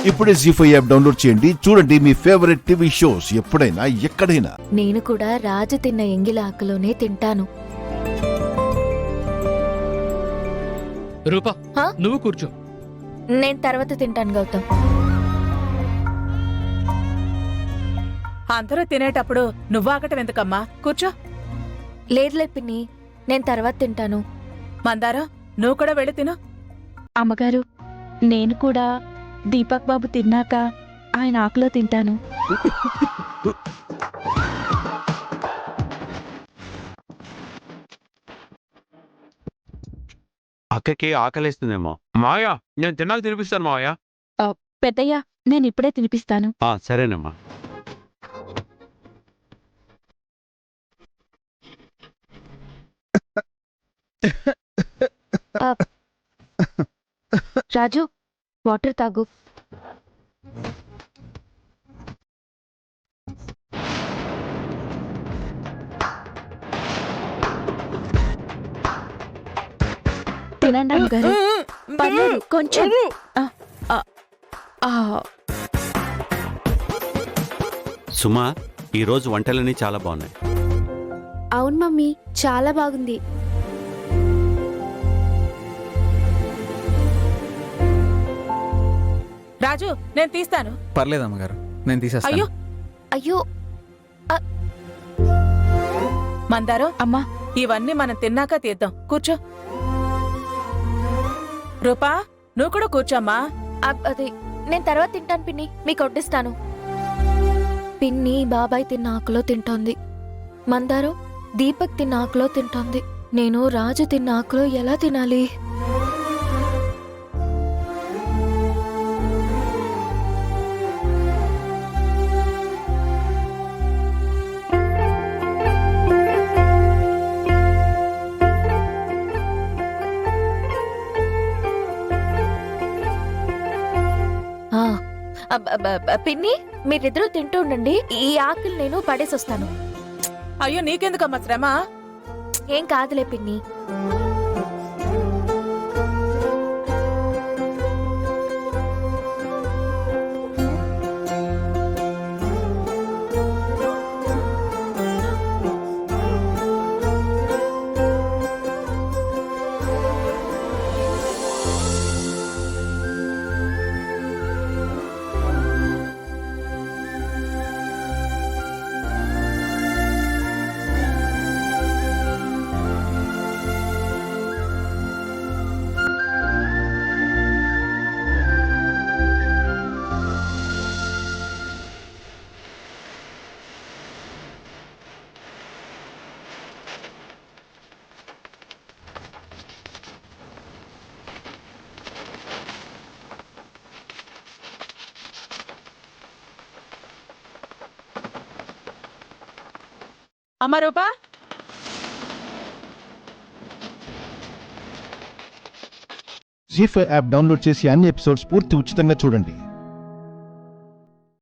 ఇప్పుడే జీ5 app download చేయండి. చూడండి మీ ఫేవరెట్ టీవీ షోస్ ఎప్పుడైనా ఎక్కడైనా. నేను కూడా రాజు తిన్న ఎంగిలి ఆకులోనే తింటాను. రూపా, నువ్వు కూర్చో. నేను తర్వాత తింటాను గౌతమ్. అందరూ తినేటప్పుడు నువ్వు ఆగటం ఎందుకమ్మా? కూర్చో. లేదులే పిన్ని, నేను తర్వాత తింటాను. మందారం, నువ్వు కూడా వెళ్ళి తిను. అమ్మగారు, నేను కూడా దీపక్ బాబు తిన్నాక ఆయన ఆకులో తింటాను. అక్కకి ఆకలేస్తుందేమో. మావయ్య, నేను తిన్నాక తినిపిస్తాను మావయ్య. పెద్దయ్య, నేను ఇప్పుడే తినిపిస్తాను. సరేనమ్మా. రాజు, వాటర్ తాగు. తినండి అమ్మగారు, పర్లేదు కొంచెం. సుమా, ఈరోజు వంటలన్నీ చాలా బాగున్నాయి. అవును మమ్మీ, చాలా బాగుంది. రాజు, నేను తీస్తాను. పర్లేదు అమ్మగారు, నేను తీసేస్తాను. అయ్యో అయ్యో, మందారం, అమ్మా, ఇవన్నీ మనం తిన్నాక తీద్దాం. కూర్చో. రూపా, నువ్వు కూడా కూర్చోమ్మా. అది నేను తర్వాత తింటాను పిన్ని, మీకు వడ్డిస్తాను. పిన్ని బాబాయ్ తిన్న ఆకులో తింటోంది, మందారం దీపక్ తిన్న ఆకులో తింటోంది. నేను రాజు తిన్న ఆకులో ఎలా తినాలి? పిన్ని, మీరిద్దరూ తింటూ ఉండండి. ఈ ఆకులు నేను పడేసొస్తాను. అయ్యో, నీకెందుకమ్మా శ్రమ? ఏం కాదులే పిన్ని. అమ్మా రూపా, జీ5 యాప్ డౌన్లోడ్ చేసి అన్ని ఎపిసోడ్స్ పూర్తి ఉచితంగా చూడండి.